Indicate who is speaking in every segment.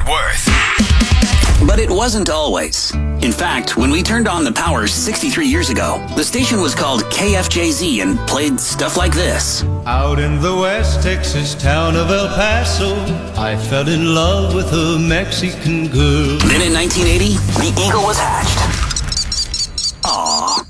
Speaker 1: Worth.
Speaker 2: But it wasn't always. In fact, when we turned on the power 63 years ago, the station was called KFJZ and played stuff like this.
Speaker 3: Out in the West Texas town of El Paso, I fell in love with a Mexican girl.
Speaker 2: Then in 1980, the Eagle was hatched. Aww.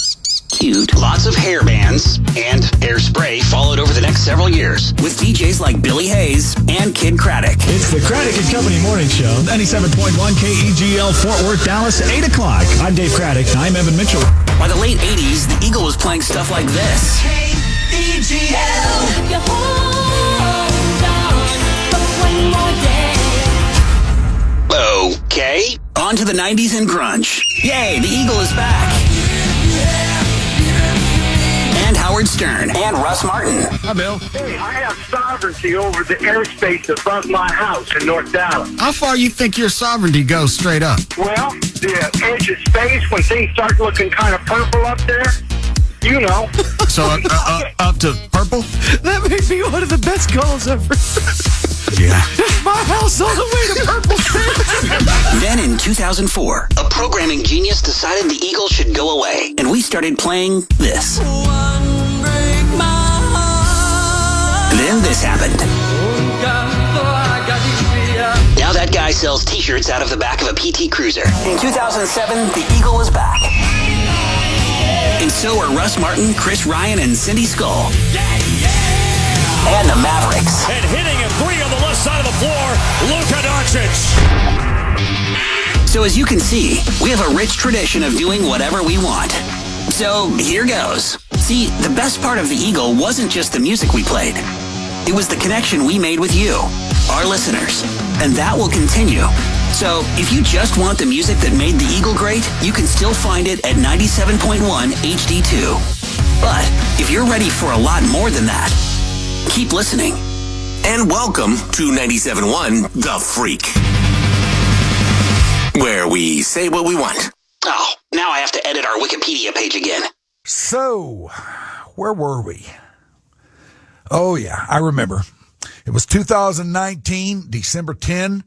Speaker 2: Cute. Lots of hair bands and hairspray followed over the next several years with DJs like Billy Hayes and Kid Craddock.
Speaker 4: It's the Craddock and Company Morning Show, 97.1 KEGL Fort Worth, Dallas, 8 o'clock. I'm Dave Craddock. I'm Evan Mitchell.
Speaker 2: By the late 80s, the Eagle was playing stuff like this.
Speaker 5: KEGL.
Speaker 2: Okay. On to the 90s and grunge. Yay, the Eagle is back. And Howard Stern and Russ Martin.
Speaker 4: Hi, Bill.
Speaker 6: Hey, I have sovereignty over the airspace above my house in North Dallas.
Speaker 4: How far you think your sovereignty goes straight up?
Speaker 6: Well, the edge of space, when things start looking kind of purple up there, you know.
Speaker 4: So up to purple?
Speaker 7: That may be one of the best calls ever.
Speaker 4: Yeah.
Speaker 7: My house all the way to purple.
Speaker 2: Then in 2004, a programming genius decided the Eagle should go away, and we started playing this. Then this happened. Now that guy sells t-shirts out of the back of a PT Cruiser. In 2007, the Eagle was back. And so are Russ Martin, Chris Ryan, and Cindy Skull. And the Mavericks.
Speaker 8: And hitting a three on the left side of the floor, Luka Doncic.
Speaker 2: So as you can see, we have a rich tradition of doing whatever we want. So here goes. See, the best part of the Eagle wasn't just the music we played. It was the connection we made with you, our listeners. And that will continue. So if you just want the music that made the Eagle great, you can still find it at 97.1 HD2. But if you're ready for a lot more than that, keep listening.
Speaker 1: And welcome to 97.1 The Freak, where we say what we want.
Speaker 2: Oh, now I have to edit our Wikipedia page again.
Speaker 9: So, where were we? Oh, yeah, I remember. It was 2019, December 10,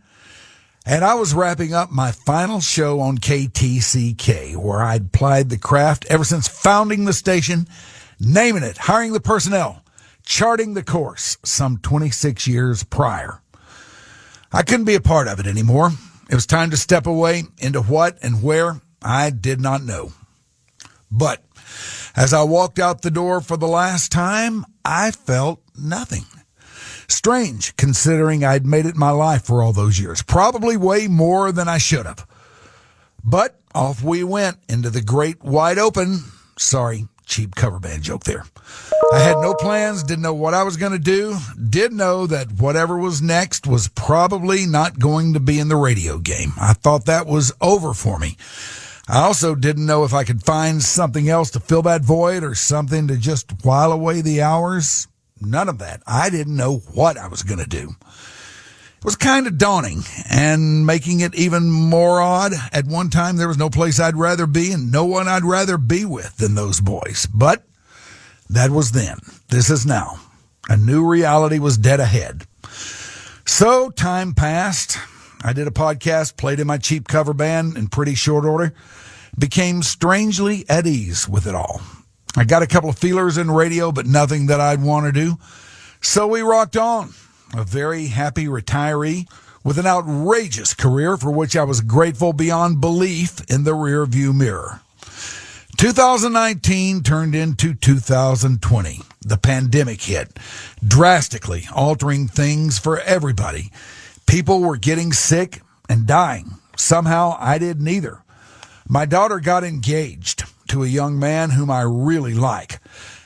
Speaker 9: and I was wrapping up my final show on KTCK, where I'd plied the craft ever since founding the station, naming it, hiring the personnel, charting the course some 26 years prior. I couldn't be a part of it anymore. It was time to step away into what and where I did not know. But as I walked out the door for the last time, I felt nothing. Strange, considering I'd made it my life for all those years. Probably way more than I should have. But off we went into the great wide open. Sorry, cheap cover band joke there. I had no plans, didn't know what I was going to do, did know that whatever was next was probably not going to be in the radio game. I thought that was over for me. I also didn't know if I could find something else to fill that void or something to just while away the hours. None of that. I didn't know what I was going to do. It was kind of daunting, and making it even more odd, at one time there was no place I'd rather be and no one I'd rather be with than those boys. But that was then. This is now. A new reality was dead ahead. So time passed. I did a podcast, played in my cheap cover band in pretty short order, became strangely at ease with it all. I got a couple of feelers in radio, but nothing that I'd want to do. So we rocked on. A very happy retiree with an outrageous career for which I was grateful beyond belief in the rearview mirror. 2019 turned into 2020. The pandemic hit, drastically altering things for everybody. People were getting sick and dying. Somehow I did neither. My daughter got engaged to a young man whom I really like.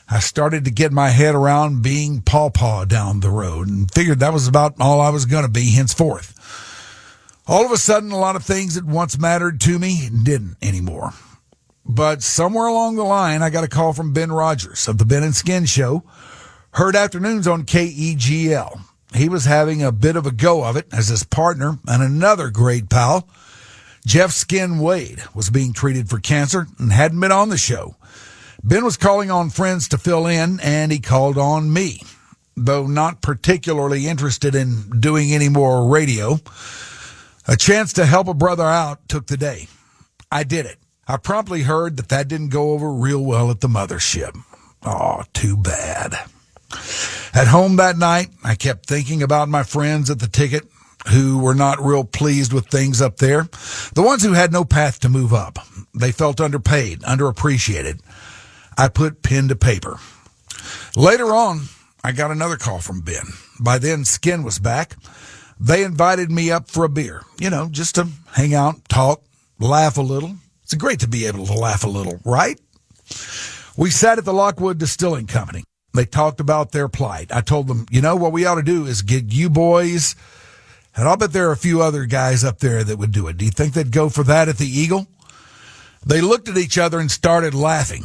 Speaker 9: I started to get my head around being pawpaw down the road and figured that was about all I was going to be henceforth. All of a sudden, a lot of things that once mattered to me didn't anymore. But somewhere along the line, I got a call from Ben Rogers of the Ben and Skin Show, heard afternoons on KEGL. He was having a bit of a go of it as his partner and another great pal, Jeff Skin Wade, was being treated for cancer and hadn't been on the show. Ben was calling on friends to fill in, and he called on me, though not particularly interested in doing any more radio. A chance to help a brother out took the day. I did it. I promptly heard that didn't go over real well at the mothership. Oh, too bad. At home that night, I kept thinking about my friends at the Ticket who were not real pleased with things up there. The ones who had no path to move up. They felt underpaid, underappreciated. I put pen to paper. Later on, I got another call from Ben. By then, Skin was back. They invited me up for a beer, just to hang out, talk, laugh a little. It's great to be able to laugh a little, right? We sat at the Lockwood Distilling Company. They talked about their plight. I told them, what we ought to do is get you boys, and I'll bet there are a few other guys up there that would do it. Do you think they'd go for that at the Eagle? They looked at each other and started laughing.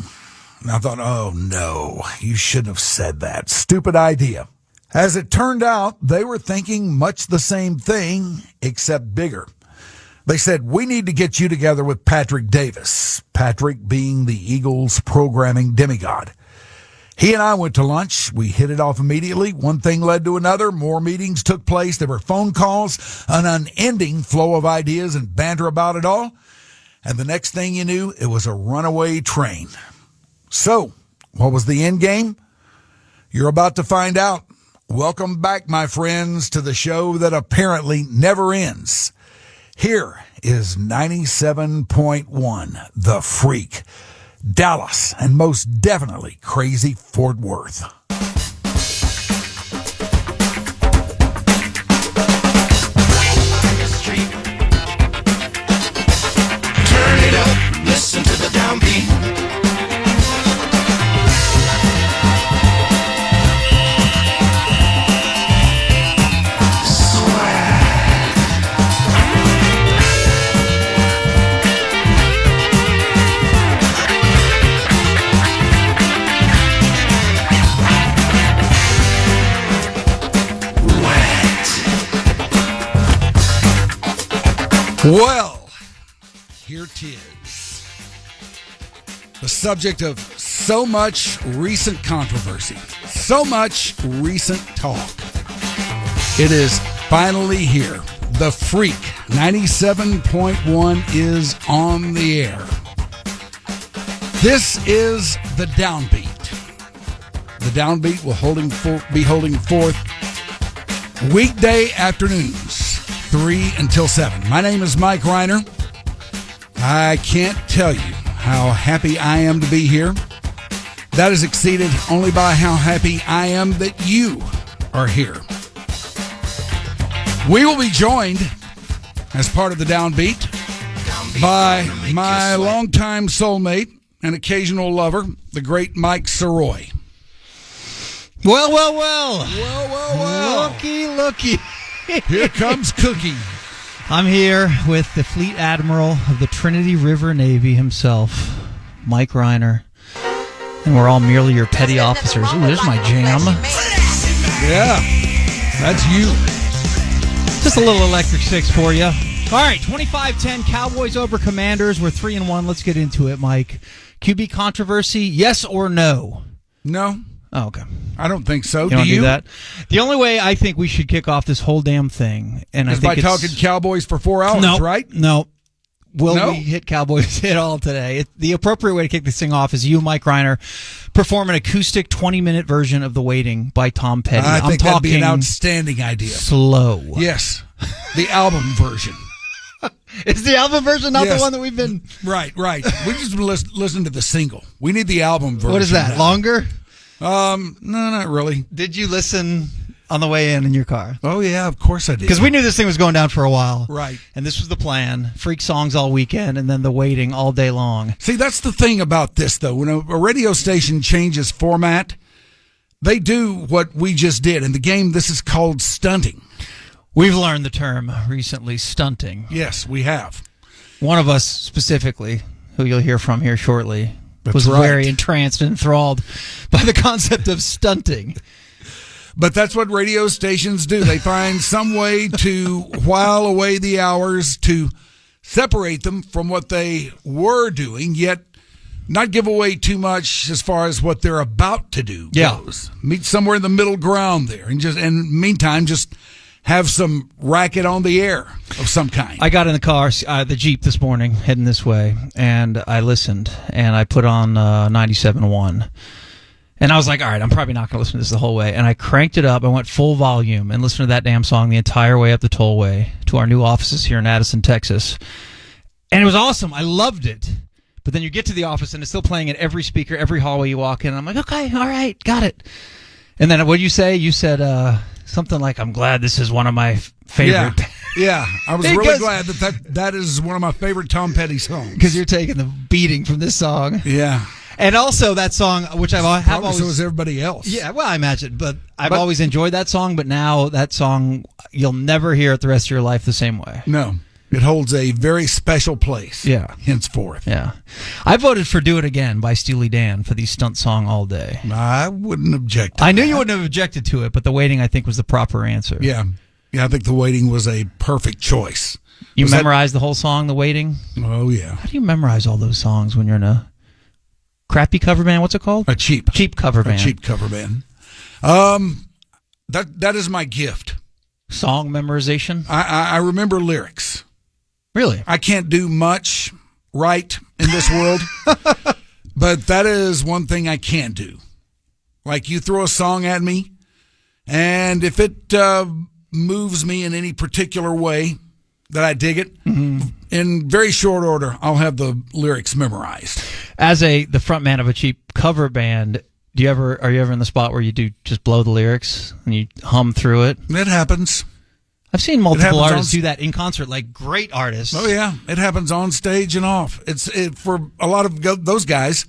Speaker 9: And I thought, oh no, you shouldn't have said that. Stupid idea. As it turned out, they were thinking much the same thing, except bigger. They said, we need to get you together with Patrick Davis, Patrick being the Eagles' programming demigod. He and I went to lunch. We hit it off immediately. One thing led to another. More meetings took place. There were phone calls, an unending flow of ideas and banter about it all. And the next thing you knew, it was a runaway train. So, what was the end game? You're about to find out. Welcome back, my friends, to the show that apparently never ends. Here is 97.1, The Freak, Dallas, and most definitely crazy Fort Worth.
Speaker 5: Turn it up, listen to the downbeat.
Speaker 9: Well, here it is. The subject of so much recent controversy, so much recent talk. It is finally here. The Freak 97.1 is on the air. This is the Downbeat. The Downbeat will be holding forth weekday afternoons, 3 until 7. My name is Mike Rhyner. I can't tell you how happy I am to be here. That is exceeded only by how happy I am that you are here. We will be joined as part of the Downbeat by my longtime soulmate and occasional lover, the great Mike Sirois.
Speaker 10: Well. Looky.
Speaker 9: Here comes Cookie.
Speaker 10: I'm here with the Fleet Admiral of the Trinity River Navy himself, Mike Rhyner. And we're all merely your petty officers. Ooh, there's my jam.
Speaker 9: Yeah, that's you.
Speaker 10: Just a little Electric Six for you. All right, 25-10, Cowboys over Commanders. We're 3-1. Let's get into it, Mike. QB controversy, yes or no?
Speaker 9: No.
Speaker 10: Oh, okay.
Speaker 9: I don't think so.
Speaker 10: You don't do that? The only way I think we should kick off this whole damn thing, and
Speaker 9: is
Speaker 10: I think
Speaker 9: by talking Cowboys for 4 hours, right?
Speaker 10: No. We hit Cowboys at all today? The appropriate way to kick this thing off is you, Mike Rhyner, perform an acoustic 20-minute version of The Waiting by Tom Petty.
Speaker 9: I think that'd be an outstanding idea.
Speaker 10: Slow.
Speaker 9: Yes. The album version.
Speaker 10: Is the album version not the one that we've been...
Speaker 9: Right. We just listen to the single. We need the album version.
Speaker 10: What is that, longer?
Speaker 9: No, not really.
Speaker 10: Did you listen on the way in your car?
Speaker 9: Oh, yeah, of course I did.
Speaker 10: Because we knew this thing was going down for a while.
Speaker 9: Right.
Speaker 10: And this was the plan. Freak songs all weekend and then The Waiting all day long.
Speaker 9: See, that's the thing about this, though. When a radio station changes format, they do what we just did. In the game, this is called stunting.
Speaker 10: We've learned the term recently, stunting.
Speaker 9: Yes, we have.
Speaker 10: One of us specifically, who you'll hear from here shortly,
Speaker 9: That's
Speaker 10: was
Speaker 9: right.
Speaker 10: very entranced and enthralled by the concept of stunting.
Speaker 9: But that's what radio stations do. They find some way to while away the hours to separate them from what they were doing, yet not give away too much as far as what they're about to do goes. Meet somewhere in the middle ground there, and meantime, just have some racket on the air of some kind.
Speaker 10: I got in the car, the Jeep this morning, heading this way, and I listened, and I put on 97.1. And I was like, all right, I'm probably not going to listen to this the whole way. And I cranked it up. I went full volume and listened to that damn song the entire way up the tollway to our new offices here in Addison, Texas. And it was awesome. I loved it. But then you get to the office, and it's still playing at every speaker, every hallway you walk in. And I'm like, okay, all right, got it. And then what did you say? You said something like, I'm glad this is one of my favorite.
Speaker 9: Yeah. I was really glad that is one of my favorite Tom Petty songs.
Speaker 10: Because you're taking the beating from this song.
Speaker 9: Yeah.
Speaker 10: And also that song, which have always...
Speaker 9: so is everybody else.
Speaker 10: Yeah, well, I imagine. But I've always enjoyed that song, but now that song, you'll never hear it the rest of your life the same way.
Speaker 9: No. It holds a very special place.
Speaker 10: Yeah.
Speaker 9: Henceforth.
Speaker 10: Yeah. I voted for Do It Again by Steely Dan for the stunt song all day.
Speaker 9: I wouldn't object to
Speaker 10: I knew you wouldn't have objected to it, but The Waiting, I think, was the proper answer.
Speaker 9: Yeah. Yeah, I think The Waiting was a perfect choice.
Speaker 10: You memorized the whole song, The Waiting?
Speaker 9: Oh, yeah.
Speaker 10: How do you memorize all those songs when you're in a crappy cover band? What's it called?
Speaker 9: A cheap
Speaker 10: cover band.
Speaker 9: A cheap cover band. That is my gift.
Speaker 10: Song memorization?
Speaker 9: I remember lyrics.
Speaker 10: Really?
Speaker 9: I can't do much right in this world, but that is one thing I can do. Like, you throw a song at me, and if it moves me in any particular way that I dig it, in very short order, I'll have the lyrics memorized.
Speaker 10: As the front man of a cheap cover band, are you ever in the spot where you do just blow the lyrics and you hum through it?
Speaker 9: It happens.
Speaker 10: I've seen multiple artists do that in concert, like great artists.
Speaker 9: Oh yeah, it happens on stage and off. For a lot of those guys,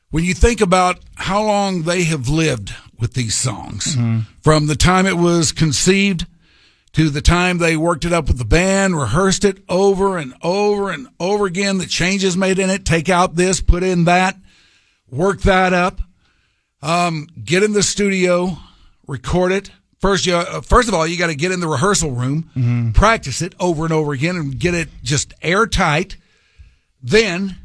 Speaker 9: when you think about how long they have lived with these songs, from the time it was conceived to the time they worked it up with the band, rehearsed it over and over and over again, the changes made in it, take out this, put in that, work that up, get in the studio, record it. First of all, you got to get in the rehearsal room, practice it over and over again, and get it just airtight. Then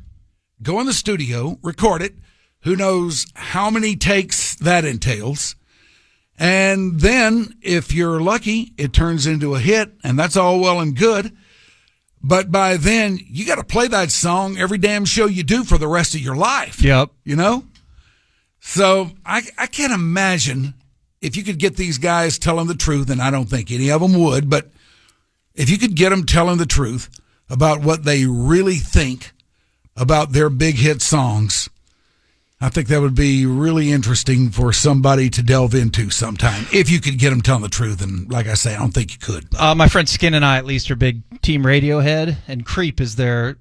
Speaker 9: go in the studio, record it. Who knows how many takes that entails? And then, if you're lucky, it turns into a hit, and that's all well and good. But by then, you got to play that song every damn show you do for the rest of your life.
Speaker 10: Yep.
Speaker 9: You know? So I can't imagine if you could get these guys telling the truth, and I don't think any of them would, but if you could get them telling the truth about what they really think about their big hit songs, I think that would be really interesting for somebody to delve into sometime, if you could get them telling the truth. And like I say, I don't think you could.
Speaker 10: My friend Skin and I, at least, are big Team Radiohead, and Creep is their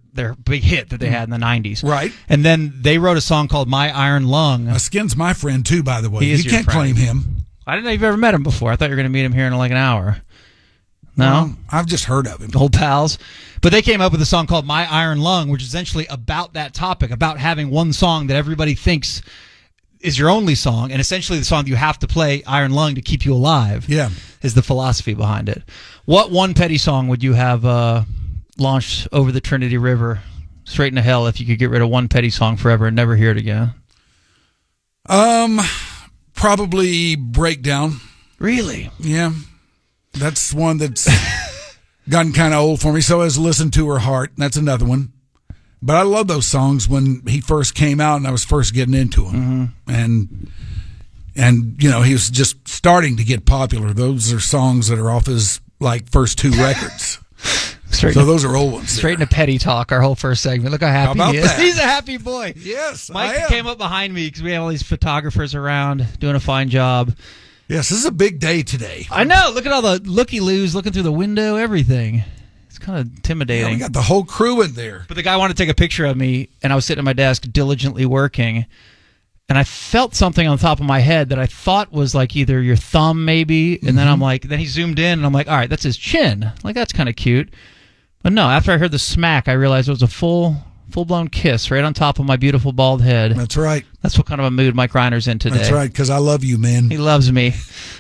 Speaker 10: big hit that they had in the 90s.
Speaker 9: Right.
Speaker 10: And then they wrote a song called My Iron Lung.
Speaker 9: Skin's my friend, too, by the way.
Speaker 10: You
Speaker 9: can't claim him.
Speaker 10: I didn't know you've ever met him before. I thought you were going to meet him here in like an hour. No?
Speaker 9: Well, I've just heard of him.
Speaker 10: Old pals. But they came up with a song called My Iron Lung, which is essentially about that topic, about having one song that everybody thinks is your only song, and essentially the song that you have to play, Iron Lung, to keep you alive.
Speaker 9: Yeah.
Speaker 10: Is the philosophy behind it. What one Petty song would you have launched over the Trinity River, straight into hell, if you could get rid of one Petty song forever and never hear it again?
Speaker 9: Probably Breakdown.
Speaker 10: Really?
Speaker 9: Yeah. That's one that's gotten kind of old for me. So has Listen to Her Heart. That's another one. But I love those songs when he first came out and I was first getting into him. And you know, he was just starting to get popular. Those are songs that are off his first two records. Those are old ones.
Speaker 10: Straight into Petty talk, our whole first segment. Look how happy he is.
Speaker 9: That?
Speaker 10: He's a happy boy.
Speaker 9: Yes,
Speaker 10: Mike came up behind me because we have all these photographers around doing a fine job.
Speaker 9: Yes, this is a big day today.
Speaker 10: I know. Look at all the looky-loos looking through the window, everything. It's kind of intimidating.
Speaker 9: Yeah, we got the whole crew in there.
Speaker 10: But the guy wanted to take a picture of me, and I was sitting at my desk diligently working, and I felt something on the top of my head that I thought was like either your thumb maybe, and then then he zoomed in, and I'm like, all right, that's his chin. Like, that's kind of cute. But no, after I heard the smack, I realized it was a full-blown kiss right on top of my beautiful bald head.
Speaker 9: That's right.
Speaker 10: That's what kind of a mood Mike Reiner's in today.
Speaker 9: That's right, because I love you, man.
Speaker 10: He loves me,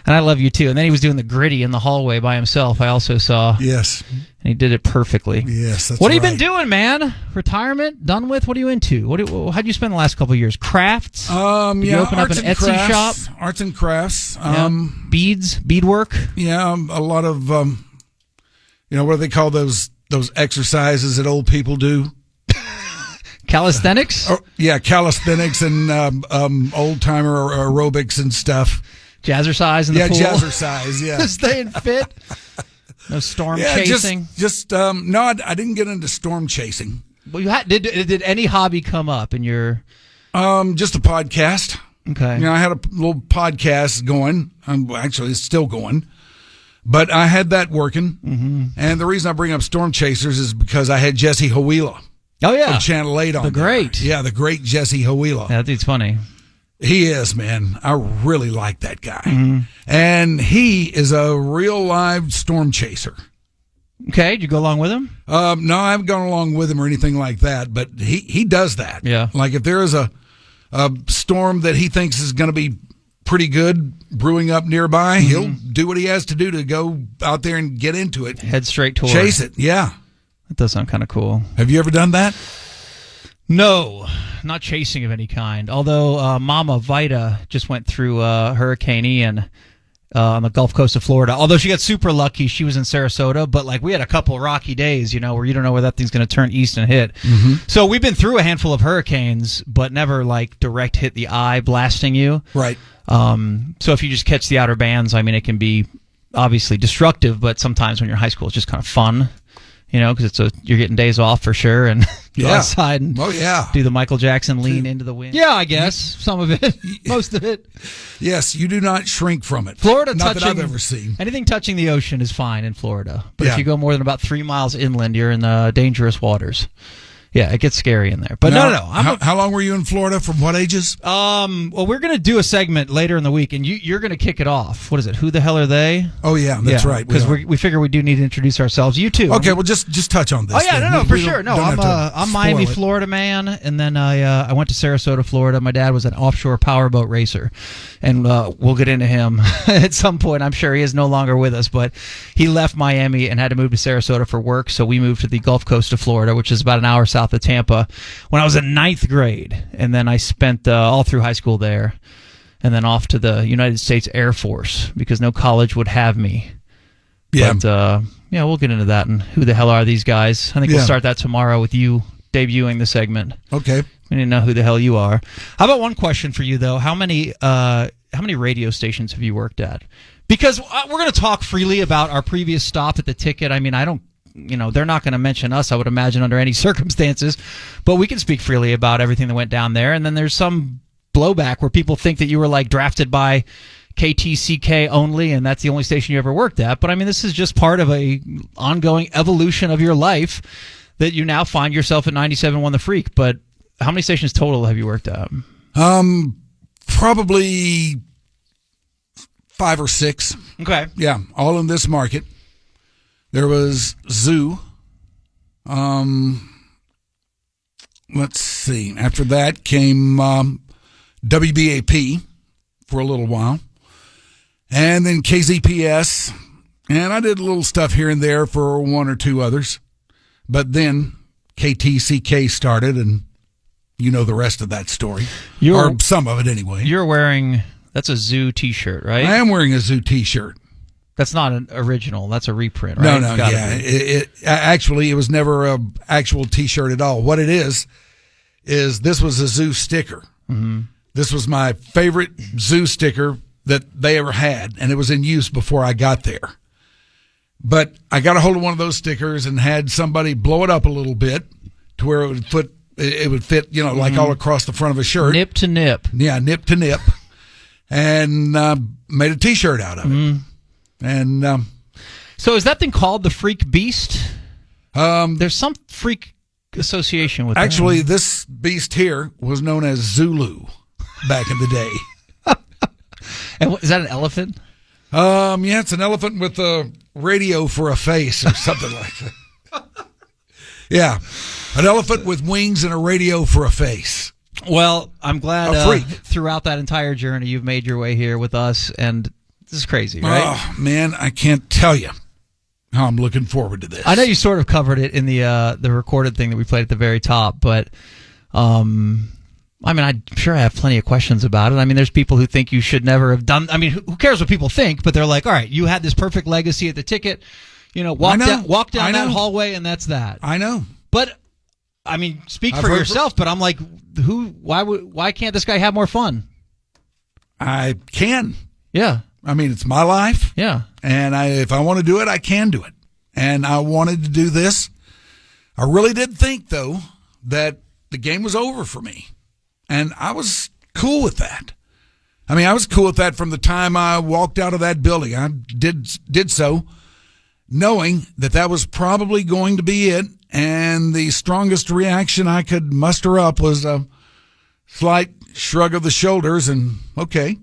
Speaker 10: and I love you too. And then he was doing the gritty in the hallway by himself, I also saw.
Speaker 9: Yes.
Speaker 10: And he did it perfectly.
Speaker 9: Yes, that's
Speaker 10: What have you
Speaker 9: right.
Speaker 10: been doing, man? Retirement? Done with? What are you into? How'd you spend the last couple of years? Crafts? Did you open up an Etsy shop?
Speaker 9: Arts and crafts.
Speaker 10: Beads? Beadwork?
Speaker 9: Yeah, a lot of, what do they call those exercises that old people do?
Speaker 10: Calisthenics?
Speaker 9: Calisthenics and old-timer aerobics and stuff.
Speaker 10: Jazzercise in the pool?
Speaker 9: Yeah, jazzercise, yeah.
Speaker 10: Staying fit? No storm chasing?
Speaker 9: No, I didn't get into storm chasing.
Speaker 10: Well, did any hobby come up in your...
Speaker 9: Just a podcast.
Speaker 10: Okay.
Speaker 9: I had a little podcast going. Actually, it's still going. But I had that working. Mm-hmm. And the reason I bring up Storm Chasers is because I had Jesse Hawila.
Speaker 10: Oh, yeah.
Speaker 9: From Channel 8 on
Speaker 10: the great.
Speaker 9: There. Yeah, the great Jesse Hawila.
Speaker 10: Yeah, that dude's funny.
Speaker 9: He is, man. I really like that guy.
Speaker 10: Mm-hmm.
Speaker 9: And he is a real live storm chaser.
Speaker 10: Okay, did you go along with him?
Speaker 9: No, I haven't gone along with him or anything like that, but he does that.
Speaker 10: Yeah.
Speaker 9: Like if there is a storm that he thinks is going to be pretty good brewing up nearby, he'll do what he has to do to go out there and get into it.
Speaker 10: Head straight toward
Speaker 9: Chase it, yeah.
Speaker 10: That does sound kind of cool.
Speaker 9: Have you ever done that?
Speaker 10: No, not chasing of any kind. Although Mama Vita just went through Hurricane Ian on the Gulf Coast of Florida. Although she got super lucky, she was in Sarasota. But like we had a couple rocky days, where you don't know where that thing's going to turn east and hit. Mm-hmm. So we've been through a handful of hurricanes, but never like direct hit the eye blasting you.
Speaker 9: Right.
Speaker 10: So if you just catch the outer bands, I mean, it can be obviously destructive. But sometimes when you're in high school, it's just kind of fun. Because you're getting days off for sure, and go outside and do the Michael Jackson lean into the wind. Yeah, I guess some of it, most of it.
Speaker 9: Yes, you do not shrink from it.
Speaker 10: Florida,
Speaker 9: not that I've ever seen.
Speaker 10: Anything touching the ocean is fine in Florida, but if you go more than about 3 miles inland, you're in the dangerous waters. Yeah, it gets scary in there. But no.
Speaker 9: How long were you in Florida? From what ages?
Speaker 10: Well, we're going to do a segment later in the week, and you're going to kick it off. What is it? Who the hell are they?
Speaker 9: Oh, yeah, that's right.
Speaker 10: Because we figure we do need to introduce ourselves. You too.
Speaker 9: Okay, well, just touch on this.
Speaker 10: Oh, yeah,
Speaker 9: then.
Speaker 10: for sure. No, I'm Miami, Florida man, and then I went to Sarasota, Florida. My dad was an offshore powerboat racer, and we'll get into him at some point. I'm sure he is no longer with us, but he left Miami and had to move to Sarasota for work, so we moved to the Gulf Coast of Florida, which is about an hour south of Tampa, when I was in 9th grade. And then I spent all through high school there, and then off to the United States Air Force because no college would have me.
Speaker 9: Yeah.
Speaker 10: But, we'll get into that. And who the hell are these guys? I think we'll start that tomorrow with you debuting the segment.
Speaker 9: Okay.
Speaker 10: We need to know who the hell you are. How about one question for you, though? How many radio stations have you worked at? Because we're going to talk freely about our previous stop at the Ticket. I mean, I don't, they're not going to mention us, I would imagine, under any circumstances. But we can speak freely about everything that went down there. And then there's some blowback where people think that you were like drafted by KTCK only, and that's the only station you ever worked at. But I mean, this is just part of a ongoing evolution of your life that you now find yourself at 97.1 The Freak. But how many stations total have you worked at?
Speaker 9: Probably 5 or 6.
Speaker 10: Okay.
Speaker 9: Yeah, all in this market. There was Zoo. Let's see. After that came WBAP for a little while. And then KZPS. And I did a little stuff here and there for 1 or 2 others. But then KTCK started, and you know the rest of that story. Or some of it anyway.
Speaker 10: You're wearing, that's a Zoo t-shirt, right?
Speaker 9: I am wearing a Zoo t-shirt.
Speaker 10: That's not an original. That's a reprint, right?
Speaker 9: No, yeah. It was never an actual t-shirt at all. What it is this was a Zoo sticker.
Speaker 10: Mm-hmm.
Speaker 9: This was my favorite Zoo sticker that they ever had, and it was in use before I got there. But I got a hold of one of those stickers and had somebody blow it up a little bit to where it would fit, like all across the front of a shirt.
Speaker 10: Nip to nip.
Speaker 9: Yeah, nip to nip. And made a t-shirt out of it. And
Speaker 10: so is that thing called the Freak Beast? There's some freak association with
Speaker 9: actually,
Speaker 10: that.
Speaker 9: this beast here was known as Zulu back in the day.
Speaker 10: And is that an elephant?
Speaker 9: Yeah, it's an elephant with a radio for a face or something like that. Yeah, an elephant with wings and a radio for a face.
Speaker 10: Well, I'm glad
Speaker 9: a freak.
Speaker 10: Throughout that entire journey you've made your way here with us, and this is crazy, right?
Speaker 9: Oh, man, I can't tell you. how I'm looking forward to this.
Speaker 10: I know you sort of covered it in the recorded thing that we played at the very top, but I'm sure I have plenty of questions about it. I mean, there's people who think you should never have done. I mean, who cares what people think? But they're like, all right, you had this perfect legacy at the Ticket. Walk down that hallway, and that's that.
Speaker 9: I know.
Speaker 10: But I mean, speak for yourself. But I'm like, why can't this guy have more fun?
Speaker 9: I can.
Speaker 10: Yeah.
Speaker 9: I mean, it's my life.
Speaker 10: Yeah.
Speaker 9: And if I want to do it, I can do it. And I wanted to do this. I really did think, though, that the game was over for me. And I was cool with that. I mean, I was cool with that from the time I walked out of that building. I did so knowing that was probably going to be it. And the strongest reaction I could muster up was a slight shrug of the shoulders and, okay.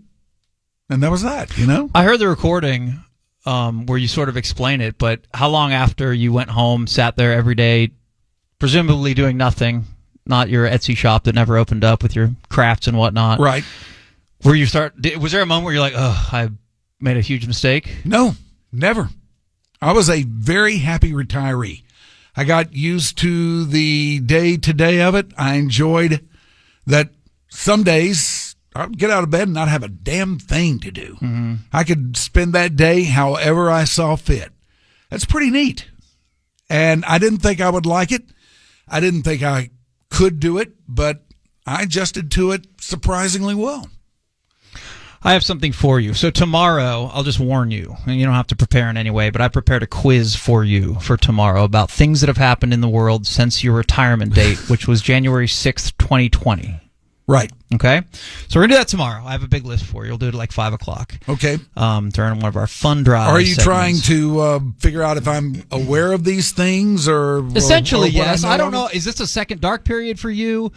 Speaker 9: And that was that,
Speaker 10: I heard the recording where you sort of explain it, but how long after you went home, sat there every day, presumably doing nothing, not your Etsy shop that never opened up with your crafts and whatnot.
Speaker 9: Right.
Speaker 10: Was there a moment where you're like, oh, I made a huge mistake?
Speaker 9: No, never. I was a very happy retiree. I got used to the day-to-day of it. I enjoyed that some days I would get out of bed and not have a damn thing to do.
Speaker 10: Mm-hmm.
Speaker 9: I could spend that day however I saw fit. That's pretty neat. And I didn't think I would like it. I didn't think I could do it, but I adjusted to it surprisingly well.
Speaker 10: I have something for you. So tomorrow, I'll just warn you, and you don't have to prepare in any way, but I prepared a quiz for you for tomorrow about things that have happened in the world since your retirement date, which was January 6th, 2020.
Speaker 9: Right.
Speaker 10: Okay? So we're going to do that tomorrow. I have a big list for you. We'll do it at like 5 o'clock.
Speaker 9: Okay.
Speaker 10: During one of our fun drives.
Speaker 9: Are you trying to figure out if I'm aware of these things?
Speaker 10: Essentially,
Speaker 9: or
Speaker 10: yes. I don't know. Is this a second dark period for you?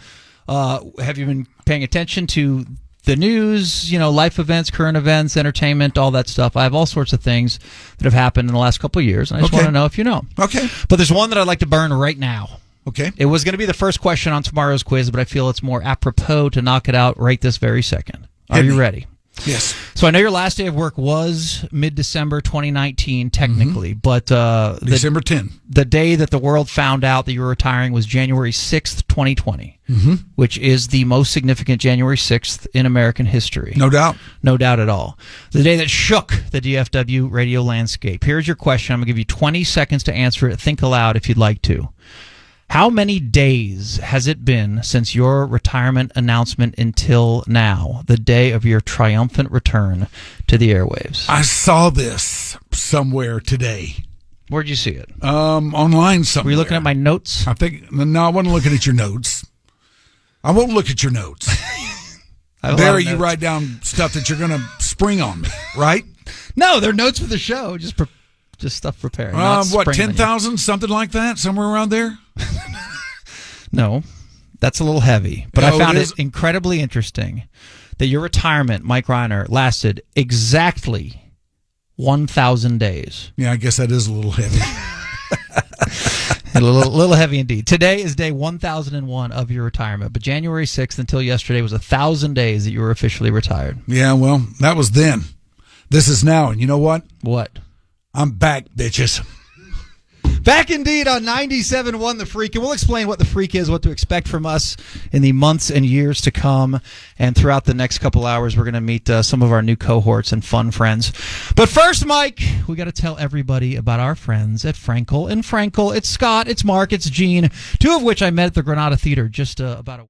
Speaker 10: Have you been paying attention to the news, life events, current events, entertainment, all that stuff? I have all sorts of things that have happened in the last couple of years, and I just want to know if you know.
Speaker 9: Okay.
Speaker 10: But there's one that I'd like to burn right now.
Speaker 9: Okay.
Speaker 10: It was going to be the first question on tomorrow's quiz, but I feel it's more apropos to knock it out right this very second. Are you ready?
Speaker 9: Yes.
Speaker 10: So I know your last day of work was mid-December 2019, technically, but
Speaker 9: December 10.
Speaker 10: The day that the world found out that you were retiring was January 6th, 2020, which is the most significant January 6th in American history.
Speaker 9: No doubt.
Speaker 10: No doubt at all. The day that shook the DFW radio landscape. Here's your question. I'm going to give you 20 seconds to answer it. Think aloud if you'd like to. How many days has it been since your retirement announcement until now, the day of your triumphant return to the airwaves?
Speaker 9: I saw this somewhere today.
Speaker 10: Where'd you see it?
Speaker 9: Online somewhere.
Speaker 10: Were you looking at my notes?
Speaker 9: No, I wasn't looking at your notes. I won't look at your notes. There you write down stuff that you're going to spring on me, right?
Speaker 10: No, they're notes for the show. Just stuff prepared.
Speaker 9: 10,000, something like that, somewhere around there?
Speaker 10: No, that's a little heavy. But I found it incredibly interesting that your retirement, Mike Rhyner, lasted exactly 1,000 days.
Speaker 9: Yeah, I guess that is a little heavy.
Speaker 10: A little heavy indeed. Today is day 1001 of your retirement, but January 6th until yesterday was 1,000 days that you were officially retired.
Speaker 9: Yeah, well, that was then. This is now, and you know what?
Speaker 10: What?
Speaker 9: I'm back, bitches.
Speaker 10: Back indeed on 97.1 The Freak, and we'll explain what The Freak is, what to expect from us in the months and years to come. And throughout the next couple hours, we're going to meet some of our new cohorts and fun friends. But first, Mike, we got to tell everybody about our friends at Frankel and Frankel. It's Scott, it's Mark, it's Gene, two of which I met at the Granada Theater just about a